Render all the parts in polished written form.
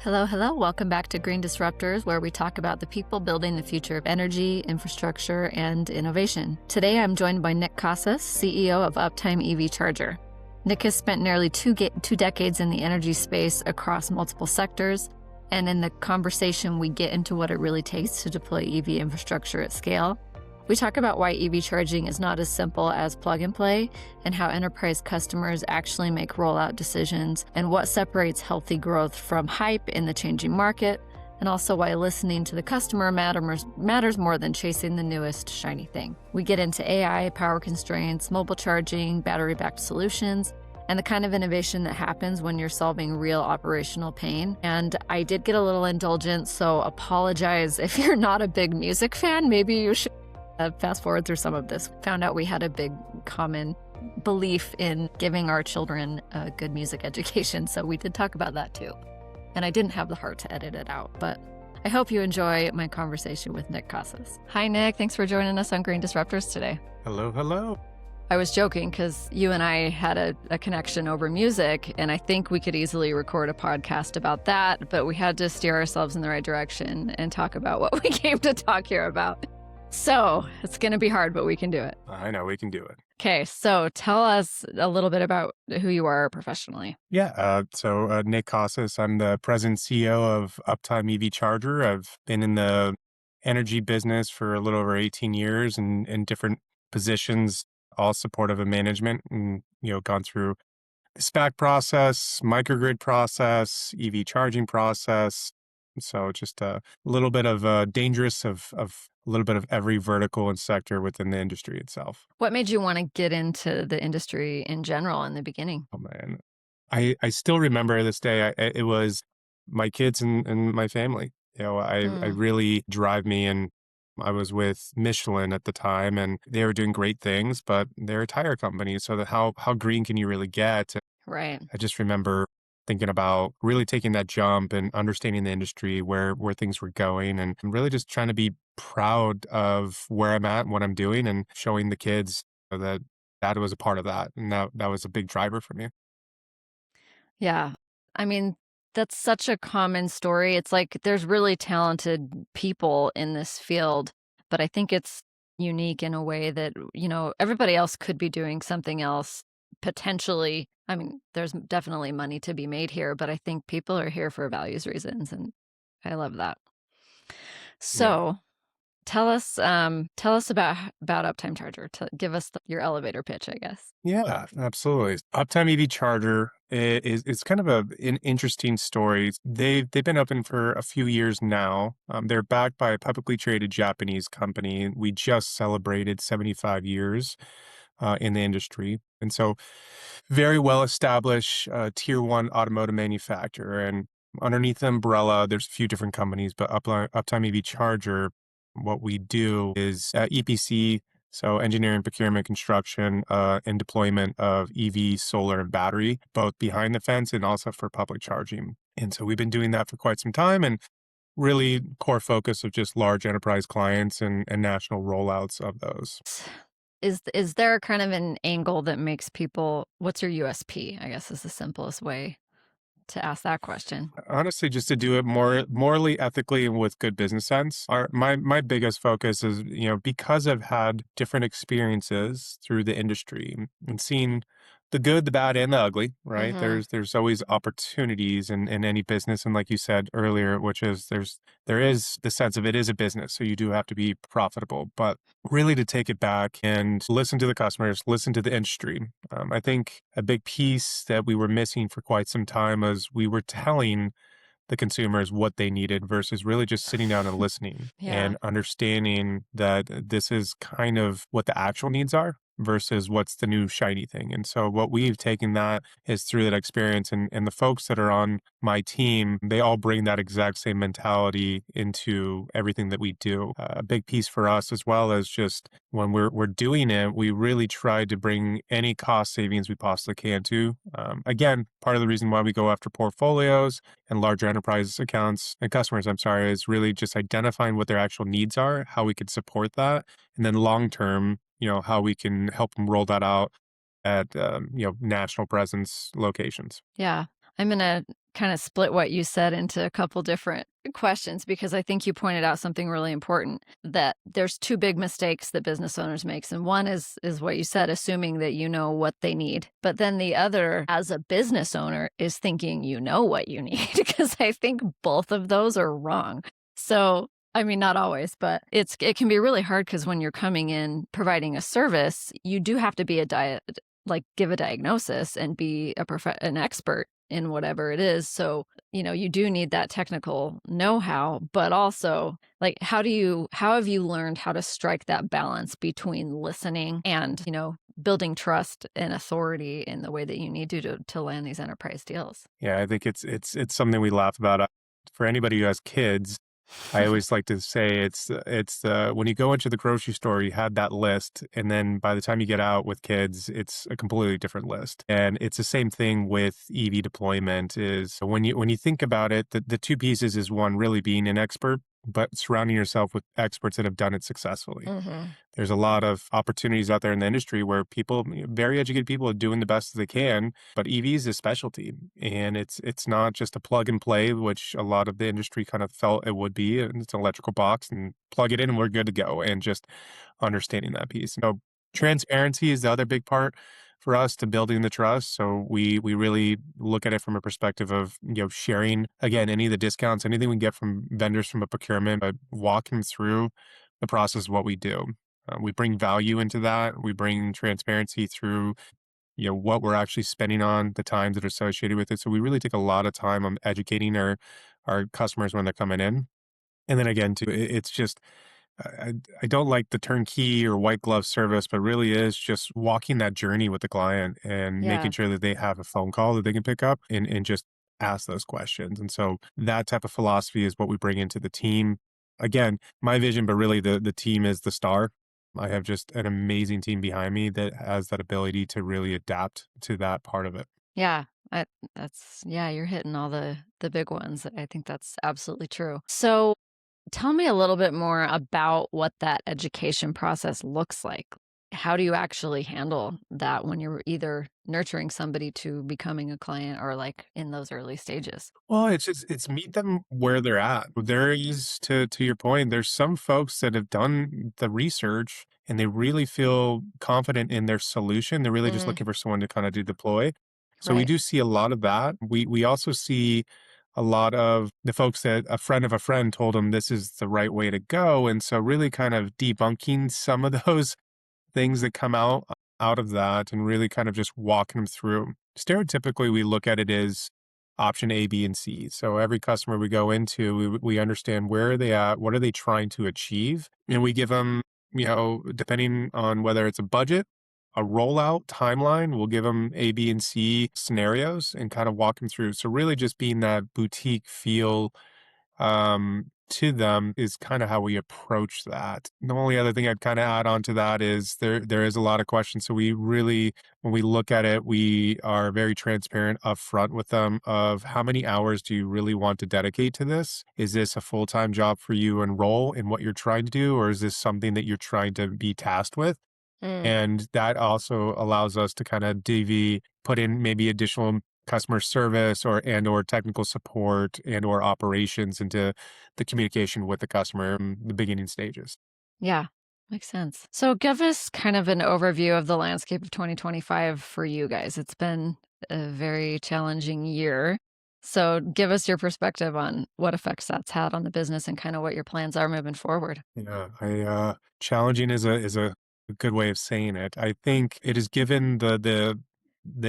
Hello, hello. Welcome back to Green Disruptors, where we talk about the people building the future of energy, infrastructure, and innovation. Today, I'm joined by Nick Casas, CEO of Uptime EV Charger. Nick has spent nearly two decades in the energy space across multiple sectors, and in the conversation, we get into what it really takes to deploy EV infrastructure at scale. We talk about why EV charging is not as simple as plug and play, and how enterprise customers actually make rollout decisions, and what separates healthy growth from hype in the changing market, and also why listening to the customer matters more than chasing the newest shiny thing. We get into AI, power constraints, mobile charging, battery-backed solutions, and the kind of innovation that happens when you're solving real operational pain. And I did get a little indulgent, so apologize if you're not a big music fan. Maybe you should fast forward through some of this. Found out we had a big common belief in giving our children a good music education, so we did talk about that too. And I didn't have the heart to edit it out, but I hope you enjoy my conversation with Nick Casas. Hi, Nick. Thanks for joining us on Green Disruptors today. Hello, hello. I was joking because you and I had a connection over music, and I think we could easily record a podcast about that, but we had to steer ourselves in the right direction and talk about what we came to talk here about. So it's going to be hard, but we can do it. I know we can do it. Okay, so tell us a little bit about who you are professionally. So Nick Casas, I'm the president and CEO of Uptime EV Charger. I've been in the energy business for a little over 18 years and in different positions, all supportive of management, and gone through the SPAC process, microgrid process, EV charging process. So just a little bit of dangerous of a little bit of every vertical and sector within the industry itself. What made you want to get into the industry in general in the beginning? Oh man, I still remember this day. It was my kids and my family. I really drive me, and I was with Michelin at the time, and they were doing great things, but they're a tire company, so that how green can you really get? Right. I just remember thinking about really taking that jump and understanding the industry, where things were going, and really just trying to be proud of where I'm at and what I'm doing, and showing the kids that that was a part of that. And that was a big driver for me. Yeah. I mean, that's such a common story. It's like there's really talented people in this field, but I think it's unique in a way that, everybody else could be doing something else potentially. I mean, there's definitely money to be made here, but I think people are here for values reasons, and I love that. Yeah. So, tell us about Uptime Charger. Give us your elevator pitch, I guess. Yeah, absolutely. Uptime EV Charger is kind of an interesting story. They've been open for a few years now. They're backed by a publicly traded Japanese company. We just celebrated 75 years in the industry, and so very well established tier one automotive manufacturer. And underneath the umbrella, there's a few different companies, but Uptime EV Charger, what we do is EPC, so engineering, procurement, construction, and deployment of EV, solar, and battery, both behind the fence and also for public charging. And so we've been doing that for quite some time, and really core focus of just large enterprise clients and national rollouts of those. Is there kind of an angle that makes people, what's your USP, I guess is the simplest way to ask that question. Honestly, just to do it more morally, ethically, and with good business sense. My biggest focus is, because I've had different experiences through the industry and seen the good, the bad, and the ugly, right? Mm-hmm. There's always opportunities in any business. And like you said earlier, which is there is the sense of it is a business. So you do have to be profitable, but really to take it back and listen to the customers, listen to the industry. I think a big piece that we were missing for quite some time was we were telling the consumers what they needed versus really just sitting down and listening Yeah. and understanding that this is kind of what the actual needs are versus what's the new shiny thing. And so what we've taken that is through that experience, and the folks that are on my team, they all bring that exact same mentality into everything that we do. A big piece for us, as well as just when we're doing it, we really try to bring any cost savings we possibly can to. Again, part of the reason why we go after portfolios and larger enterprise accounts and customers, I'm sorry, is really just identifying what their actual needs are, how we could support that, and then long term, how we can help them roll that out at, national presence locations. Yeah. I'm going to kind of split what you said into a couple different questions because I think you pointed out something really important, that there's two big mistakes that business owners makes, and one is what you said, assuming that you know what they need. But then the other, as a business owner, is thinking you know what you need because I think both of those are wrong. So I mean, not always, but it can be really hard because when you're coming in providing a service, you do have to be give a diagnosis and be an expert in whatever it is. So, you do need that technical know-how, but also like how have you learned how to strike that balance between listening and, building trust and authority in the way that you need to land these enterprise deals? Yeah, I think it's something we laugh about. For anybody who has kids, I always like to say it's when you go into the grocery store, you had that list, and then by the time you get out with kids, it's a completely different list. And it's the same thing with EV deployment. Is when you think about it, the two pieces is one, really being an expert, but surrounding yourself with experts that have done it successfully. Hmm. There's a lot of opportunities out there in the industry where people, very educated people, are doing the best they can, but EV is a specialty, and it's not just a plug and play, which a lot of the industry kind of felt it would be. And it's an electrical box and plug it in and we're good to go. And just understanding that piece. So transparency is the other big part for us to building the trust. So we really look at it from a perspective of sharing again any of the discounts, anything we get from vendors from a procurement, but walking through the process of what we do. We bring value into that. We bring transparency through, what we're actually spending on, the times that are associated with it. So we really take a lot of time on educating our customers when they're coming in. And then again, too, it's just I don't like the turnkey or white glove service, but really is just walking that journey with the client and Yeah. making sure that they have a phone call that they can pick up and just ask those questions. And so that type of philosophy is what we bring into the team. Again, my vision, but really the team is the star. I have just an amazing team behind me that has that ability to really adapt to that part of it. Yeah. Yeah, you're hitting all the big ones. I think that's absolutely true. So tell me a little bit more about what that education process looks like. How do you actually handle that when you're either nurturing somebody to becoming a client or like in those early stages? Well, it's meet them where they're at. There is to your point, there's some folks that have done the research and they really feel confident in their solution. They're really just Mm, looking for someone to kind of do deploy. So we right. do see a lot of that. We also see a lot of the folks that a friend of a friend told them this is the right way to go. And so really kind of debunking some of those things that come out of that and really kind of just walking them through. Stereotypically, we look at it as option A, B, and C. So every customer we go into, we understand where are they at, what are they trying to achieve, and we give them, depending on whether it's a budget, a rollout timeline, we'll give them A, B, and C scenarios and kind of walk them through. So really just being that boutique feel to them is kind of how we approach that. The only other thing I'd kind of add on to that is there is a lot of questions. So we really, when we look at it, we are very transparent upfront with them of how many hours do you really want to dedicate to this? Is this a full-time job for you and role in what you're trying to do, or is this something that you're trying to be tasked with? Mm, And that also allows us to kind of put in maybe additional customer service or technical support and or operations into the communication with the customer in the beginning stages. yeah, makes sense. So give us kind of an overview of the landscape of 2025 for you guys. It's been a very challenging year. So give us your perspective on what effects that's had on the business and kind of what your plans are moving forward. Yeah, I challenging is a good way of saying it. I think it has given the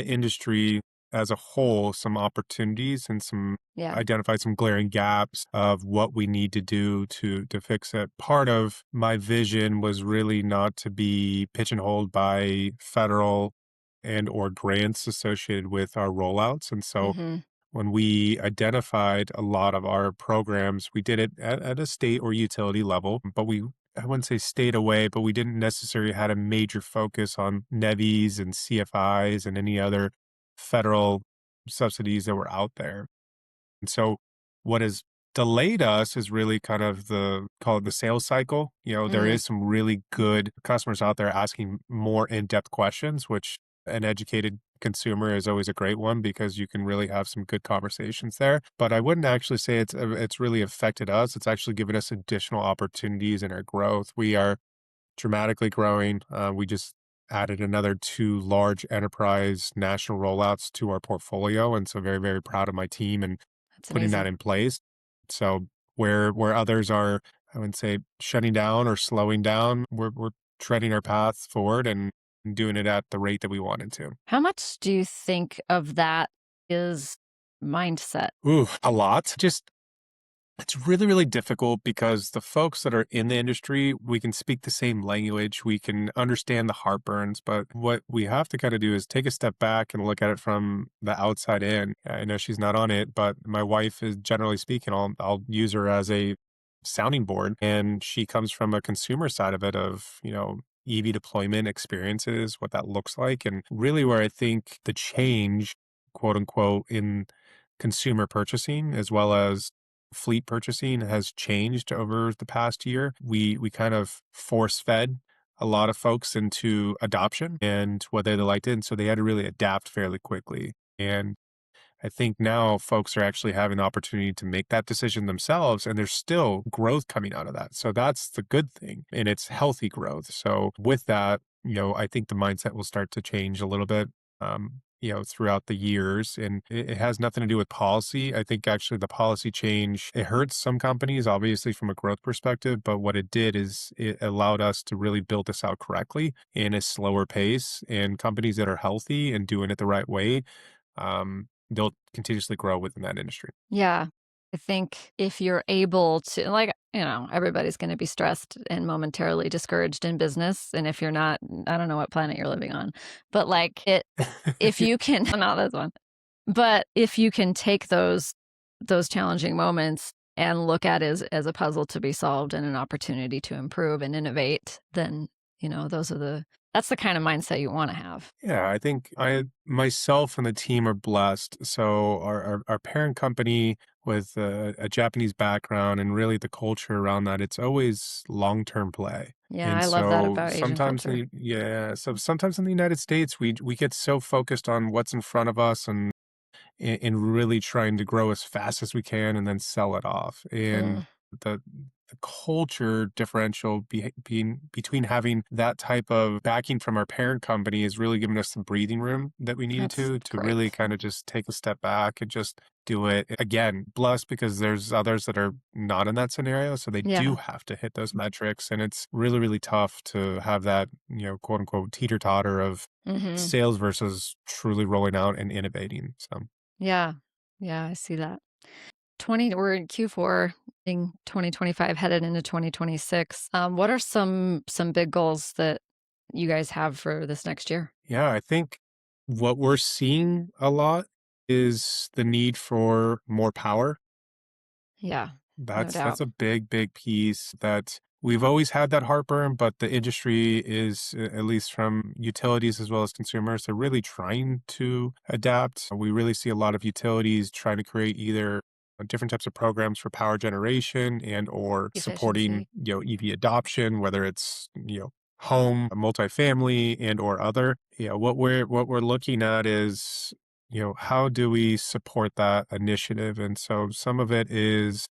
industry as a whole some opportunities and some Yeah. identified some glaring gaps of what we need to do to fix it. Part of my vision was really not to be pigeonholed by federal and or grants associated with our rollouts. And so Hmm. when we identified a lot of our programs, we did it at a state or utility level, but I wouldn't say stayed away, but we didn't necessarily had a major focus on NEVIs and CFIs and any other federal subsidies that were out there. And so what has delayed us is really kind of call it the sales cycle. There Mm, is some really good customers out there asking more in-depth questions, which an educated consumer is always a great one because you can really have some good conversations there. But I wouldn't actually say it's really affected us. It's actually given us additional opportunities in our growth. We are dramatically growing. We just added another two large enterprise national rollouts to our portfolio, and so very, very proud of my team and That's putting that amazing. in place. So where others are, I wouldn't say shutting down or slowing down, we're treading our path forward and doing it at the rate that we wanted to. How much do you think of that is mindset? Ooh, a lot. Just it's really, really difficult because the folks that are in the industry, we can speak the same language, we can understand the heartburns, but what we have to kind of do is take a step back and look at it from the outside in. I know she's not on it, but my wife is generally speaking, I'll use her as a sounding board, and she comes from a consumer side of it of, EV deployment experiences, what that looks like, and really where I think the change, quote unquote, in consumer purchasing as well as fleet purchasing has changed over the past year. We kind of force fed a lot of folks into adoption and whether they liked it. And so they had to really adapt fairly quickly. And I think now folks are actually having the opportunity to make that decision themselves, and there's still growth coming out of that. So that's the good thing, and it's healthy growth. So with that, I think the mindset will start to change a little bit, throughout the years, and it has nothing to do with policy. I think actually the policy change, it hurts some companies, obviously from a growth perspective, but what it did is it allowed us to really build this out correctly in a slower pace, and companies that are healthy and doing it the right way, they'll continuously grow within that industry. Yeah. I think if you're able to, like, everybody's going to be stressed and momentarily discouraged in business. And if you're not, I don't know what planet you're living on, but like if you can, not this one, but if you can take those challenging moments and look at it as a puzzle to be solved and an opportunity to improve and innovate, then, that's the kind of mindset you want to have. Yeah, I think I myself and the team are blessed. So our parent company with a Japanese background and really the culture around that, it's always long-term play. Yeah, And I love that so about Asian culture. so sometimes in the United States, we get so focused on what's in front of us and in really trying to grow as fast as we can and then sell it off. And Mm, the culture differential being between having that type of backing from our parent company is really giving us some breathing room that we needed that's to really great. kind of just take a step back and just do it again. Blessed because there's others that are not in that scenario, so they do Yeah. have to hit those metrics, and it's really, really tough to have that quote unquote teeter totter of Mhm. sales versus truly rolling out and innovating. So. Yeah. Yeah, I see that. We're in Q4 in 2025 headed into 2026. What are some big goals that you guys have for this next year? Yeah, I think what we're seeing a lot is the need for more power. Yeah, no That's doubt. a big, big piece that we've always had that heartburn, but the industry is, at least from utilities as well as consumers, they're really trying to adapt. We really see a lot of utilities trying to create either different types of programs for power generation and or supporting, Efficiency. EV adoption, whether it's, home, multifamily and or other. What we're looking at is, how do we support that initiative? And so some of it is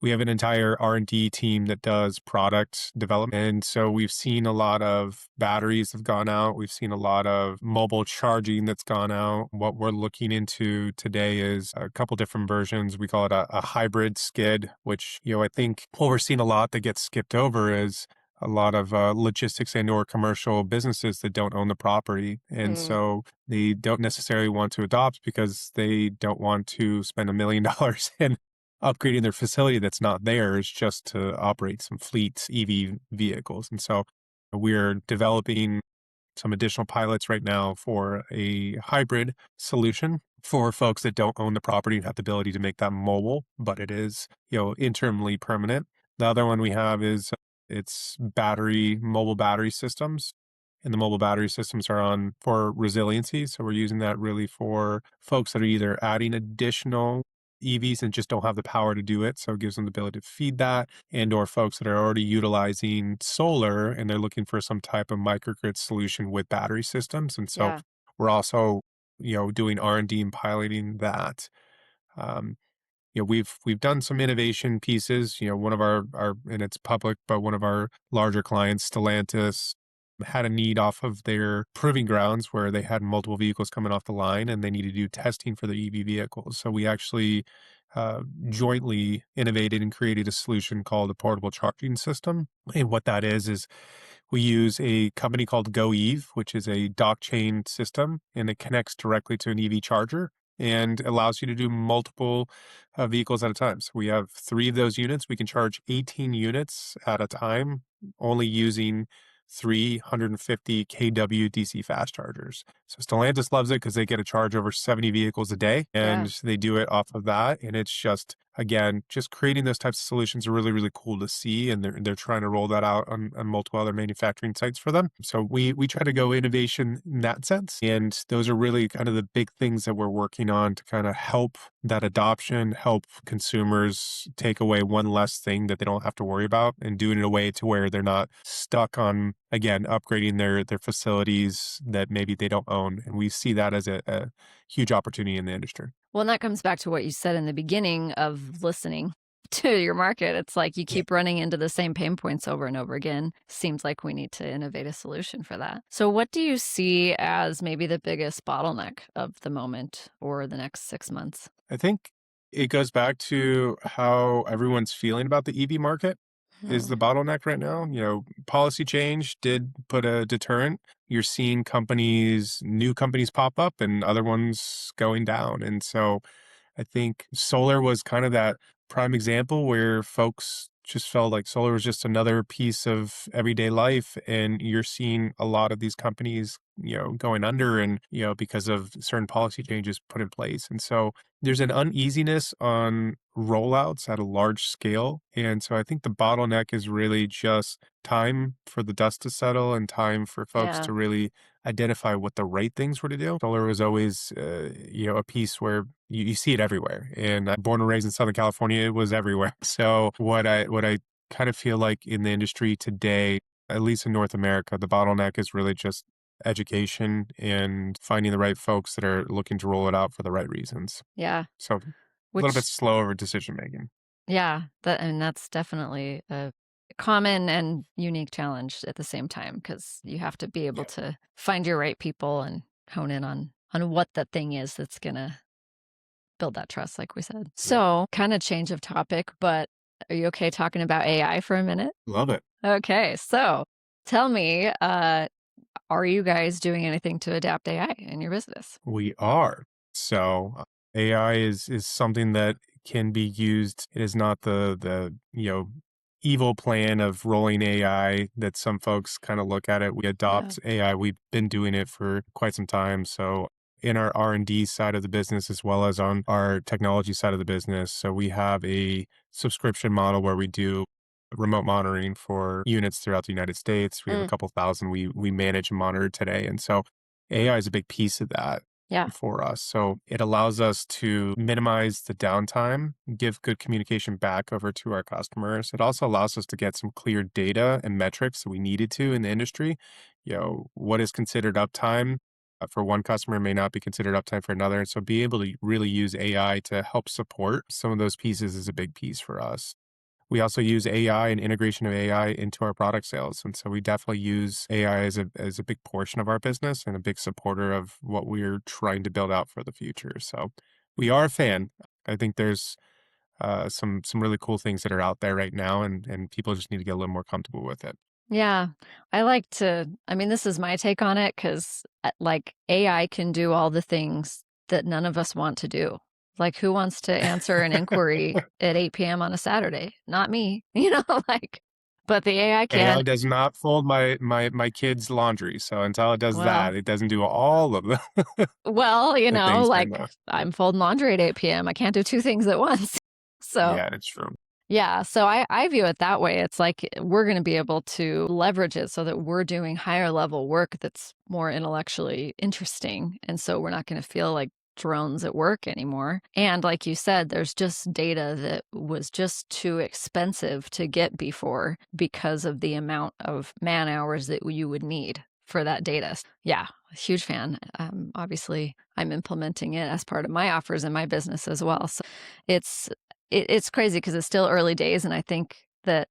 we have an entire R&D team that does product development. And so we've seen a lot of batteries have gone out. We've seen a lot of mobile charging that's gone out. What we're looking into today is a couple different versions. We call it a hybrid skid, which, I think what we're seeing a lot that gets skipped over is a lot of logistics and or commercial businesses that don't own the property. And Mm, so they don't necessarily want to adopt because they don't want to spend $1 million in upgrading their facility that's not theirs just to operate some fleet EV vehicles. And so we're developing some additional pilots right now for a hybrid solution for folks that don't own the property and have the ability to make that mobile, but it is, internally permanent. The other one we have is it's mobile battery systems. And the mobile battery systems are on for resiliency. So we're using that really for folks that are either adding additional EVs and just don't have the power to do it. So it gives them the ability to feed that, and or folks that are already utilizing solar and they're looking for some type of microgrid solution with battery systems. And so yeah. we're also, doing R&D and piloting that. Um, we've done some innovation pieces. One of our and it's public, but one of our larger clients, Stellantis, had a need off of their proving grounds where they had multiple vehicles coming off the line and they needed to do testing for their EV vehicles. So we actually uh, jointly innovated and created a solution called a portable charging system. And what that is we use a company called GoEve, which is a dock chain system, and it connects directly to an EV charger and allows you to do multiple vehicles at a time. So we have 3 of those units. We can charge 18 units at a time, only using 350 kW DC fast chargers. So Stellantis loves it because they get a charge over 70 vehicles a day, Yeah. and they do it off of that. And it's just, again, just creating those types of solutions are really, really cool to see. And they're trying to roll that out on multiple other manufacturing sites for them. So we try to go innovation in that sense. And those are really kind of the big things that we're working on to kind of help that adoption, help consumers take away one less thing that they don't have to worry about, and do it in a way to where they're not stuck on, again, upgrading their facilities that maybe they don't own. And we see that as a huge opportunity in the industry. Well, and that comes back to what you said in the beginning of listening to your market. It's like you Yeah. keep running into the same pain points over and over again. Seems like we need to innovate a solution for that. So, what do you see as maybe the biggest bottleneck of the moment or the next 6 months? I think it goes back to how everyone's feeling about the EV market is the Hmm. bottleneck right now. Policy change did put a deterrent. You're seeing new companies pop up and other ones going down. And so I think solar was kind of that prime example where folks just felt like solar was just another piece of everyday life. And you're seeing a lot of these companies, going under and, because of certain policy changes put in place. And so there's an uneasiness on rollouts at a large scale. And so I think the bottleneck is really just time for the dust to settle and time for folks Yeah. to really identify what the right things were to do. Solar was always, a piece where you see it everywhere. And I'm born and raised in Southern California, it was everywhere. So what I kind of feel like in the industry today, at least in North America, the bottleneck is really just education and finding the right folks that are looking to roll it out for the right reasons. Yeah. So a little bit Which, slower decision making. yeah, that's definitely a common and unique challenge at the same time because you have to be able Yeah. to find your right people and hone in on what the thing is that's gonna build that trust, like we said. Yeah. So, kind of change of topic, but are you okay talking about AI for a minute? Love it. Okay, so tell me, are you guys doing anything to adapt AI in your business? We are. So AI is something that can be used. It is not the evil plan of rolling AI that some folks kind of look at it. We Yeah. adopt AI. We've been doing it for quite some time. So in our R&D side of the business as well as on our technology side of the business. So we have a subscription model where we do remote monitoring for units throughout the United States. We have a Mm, couple thousand we manage and monitor today. And so AI is a big piece of that yeah. for us. So it allows us to minimize the downtime, give good communication back over to our customers. It also allows us to get some clear data and metrics that we needed to in the industry. What is considered uptime for one customer may not be considered uptime for another. And so be able to really use AI to help support some of those pieces is a big piece for us. We also use AI and integration of AI into our product sales. And so we definitely use AI as a big portion of our business and a big supporter of what we're trying to build out for the future. So we are a fan. I think there's some really cool things that are out there right now, and people just need to get a little more comfortable with it. Yeah. I mean, this is my take on it because, like, AI can do all the things that none of us want to do. Like, who wants to answer an inquiry at 8 p.m. on a Saturday? Not me, like, but the AI AI can. does not fold my kids' laundry. So until it does that, Well, it doesn't do all of well, the things right like now. Yeah, I'm folding laundry at 8 p.m. I can't do two things at once. So, yeah, it's true. yeah, so I view it that way. It's like we're going to be able to leverage it so that we're doing higher level work that's more intellectually interesting. And so we're not going to feel like drones at work anymore. And like you said, there's just data that was just too expensive to get before because of the amount of man hours that you would need for that data. Yeah, huge fan. Obviously, I'm implementing it as part of my offers in my business as well. So it's it's crazy because it's still early days, and I think that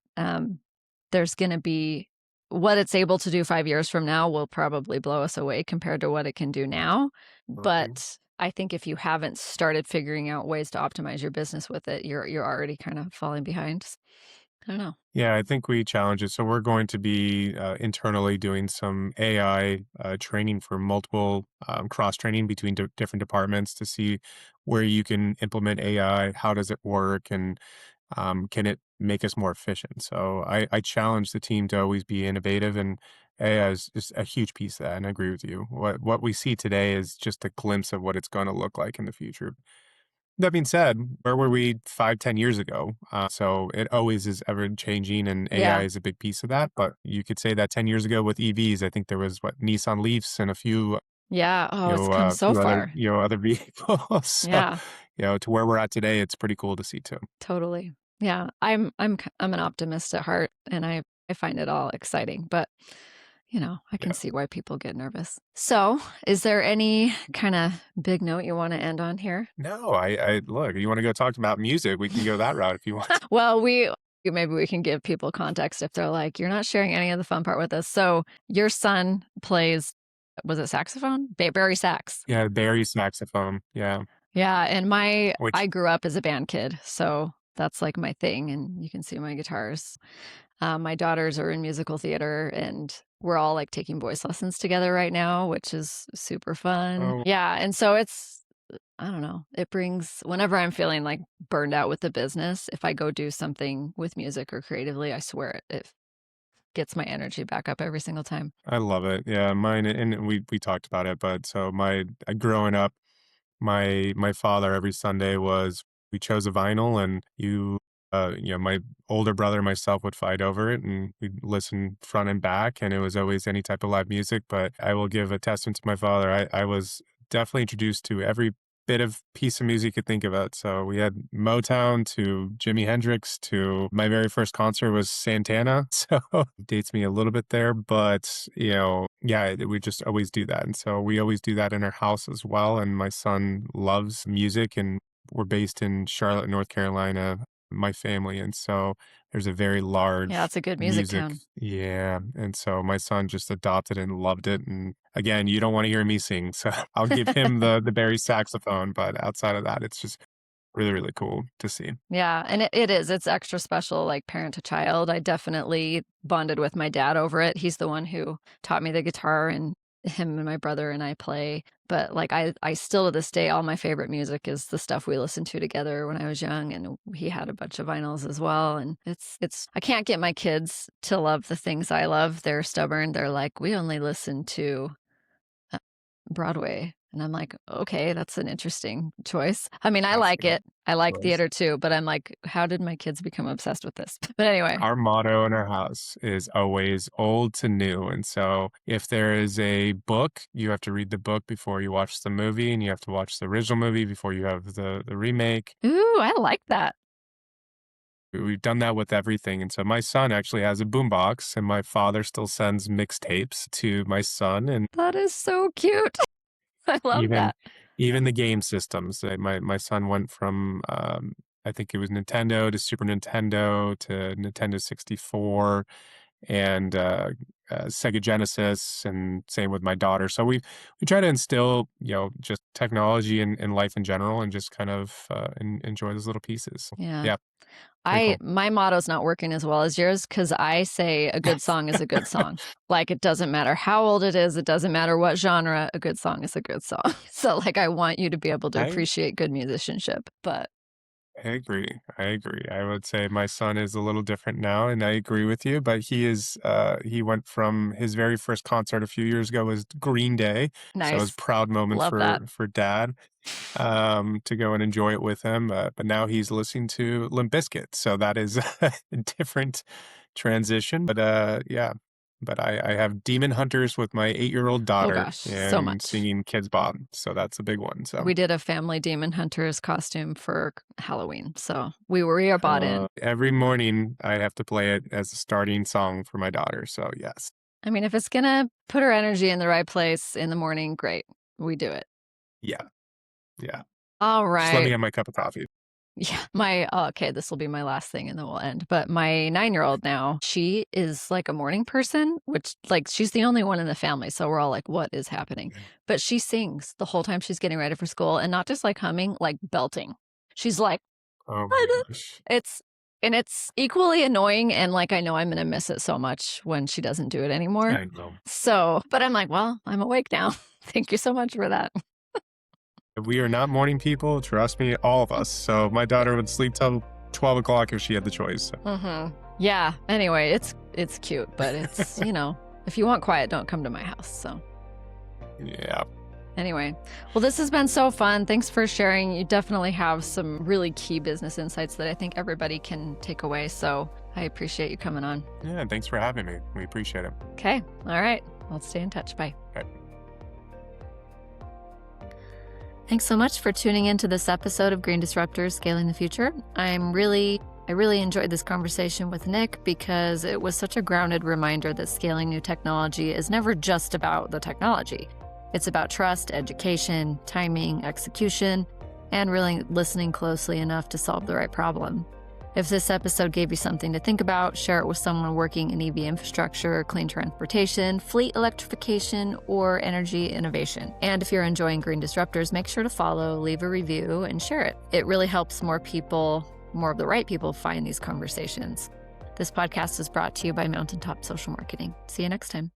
there's going to be what it's able to do 5 years from now will probably blow us away compared to what it can do now. Mhm. But I think if you haven't started figuring out ways to optimize your business with it, you're already kind of falling behind. I don't know. Yeah, I think we challenge it. So we're going to be internally doing some AI training for multiple cross training between different departments to see where you can implement AI, how does it work, and can it make us more efficient? So I challenge the team to always be innovative, and AI is just a huge piece of that. And I agree with you. What we see today is just a glimpse of what it's going to look like in the future. That being said, where were we 5, 10 years ago? So it always is ever changing, and AI Yeah. is a big piece of that. But you could say that 10 years ago with EVs, I think there was what Nissan Leafs and a few, Yeah. Oh, it's come so few other, far. other vehicles. So, Yeah. to where we're at today, it's pretty cool to see too. Totally. Yeah, I'm an optimist at heart, and I find it all exciting, but, I can Yeah. see why people get nervous. So, is there any kinda big note you wanna end on here? No, I look. You want to go talk about music? We can go that route if you want. Well, maybe we can give people context if they're like, "You're not sharing any of the fun part with us." So, your son plays was it saxophone? Barry sax. Yeah, Barry saxophone. Yeah, Yeah, and I which grew up as a band kid, so that's, like, my thing, and you can see my guitars. My daughters are in musical theater, and we're all like taking voice lessons together right now, which is super fun. oh, Yeah. And so I don't know, it brings, whenever I'm feeling like burned out with the business, if I go do something with music or creatively, I swear it gets my energy back up every single time. I love it. Yeah, mine, and we talked about it, but so my growing up, my father every Sunday was we chose a vinyl, and my older brother and myself would fight over it, and we'd listen front and back, and it was always any type of live music. But I will give a testament to my father. I was definitely introduced to every bit of piece of music you could think about. So we had Motown to Jimi Hendrix to my very first concert was Santana. So dates me a little bit there, but yeah, we just always do that. And so we always do that in our house as well. And my son loves music, and we're based in Charlotte, North Carolina, my family. And so there's a very Yeah, large it's a good music music. town. Yeah. And so my son just adopted it and loved it. And again, you don't want to hear me sing. So I'll give him the Barry saxophone. But outside of that, it's just really, really cool to see. Yeah, and it is. It's extra special, like parent to child. I definitely bonded with my dad over it. He's the one who taught me the guitar, and him and my brother and I play. But like I still to this day, all my favorite music is the stuff we listened to together when I was young, and he had a bunch of vinyls as well. And it's I can't get my kids to love the things I love. They're stubborn. They're like, we only listen to uh, Broadway. And I'm like, okay, that's an interesting choice. I mean, I That's like a good it. I like choice. theater too, but I'm like, how did my kids become obsessed with this? But anyway, Our motto in our house is always old to new. And so if there is a book, you have to read the book before you watch the movie, and you have to watch the original movie before you have the remake. ooh, I like that. We've done that with everything. And so my son actually has a boombox, and my father still sends mixtapes to my son, and That is so cute. I love even that. even the game systems. My son went from I think it was Nintendo to Super Nintendo to Nintendo 64 and Sega Genesis, and same with my daughter. So we try to instill just technology in life in general, and just kind of enjoy those little pieces. Yeah. Yeah, pretty I cool. my motto's not working as well as yours because I say a good song is a good song. Like, it doesn't matter how old it is, it doesn't matter what genre, a good song is a good song. So, like, I want you to be able to I appreciate good musicianship, but I agree. I agree. I would say my son is a little different now, and I agree with you. But he went from his very first concert a few years ago was Green Day, so it was nice. proud moment Love that. for dad to go and enjoy it with him. But now he's listening to Limp Bizkit, so that is a different transition. But yeah. But I have Demon Hunters with my 8-year-old Oh daughter gosh, so and much. singing Kids Bob, so that's a big one. So. We did a family demon hunters costume for Halloween, so we are bought in. Every morning I have to play it as a starting song for my daughter, so yes. I mean, if it's going to put her energy in the right place in the morning, great. We do it. Yeah. Yeah. All Just let me right. have my cup of coffee. Yeah, okay, this will be my last thing and then we'll end. But my 9-year-old now, she is like a morning person, which like she's the only one in the family. So we're all like, what is happening? But she sings the whole time she's getting ready for school and not just like humming, like belting. She's like, Oh my gosh. it's equally annoying. And like, I know I'm going to miss it so much when she doesn't do it anymore. I know. So, but I'm like, well, I'm awake now. Thank you so much for that. We are not morning people, trust me, all of us. So my daughter would sleep till 12 o'clock if she had the choice. Yeah. Anyway, it's cute, but it's, if you want quiet, don't come to my house. So Yeah. anyway, well, this has been so fun. Thanks for sharing. You definitely have some really key business insights that I think everybody can take away. So I appreciate you coming on. Yeah, thanks for having me. We appreciate it. Okay. All right. Let's stay in touch. Bye. Okay. Thanks so much for tuning into this episode of Green Disruptors, Scaling the Future. I really enjoyed this conversation with Nick because it was such a grounded reminder that scaling new technology is never just about the technology. It's about trust, education, timing, execution, and really listening closely enough to solve the right problem. If this episode gave you something to think about, share it with someone working in EV infrastructure, clean transportation, fleet electrification, or energy innovation. And if you're enjoying Green Disruptors, make sure to follow, leave a review, and share it. It really helps more of the right people find these conversations. This podcast is brought to you by Mountaintop Social Marketing. See you next time.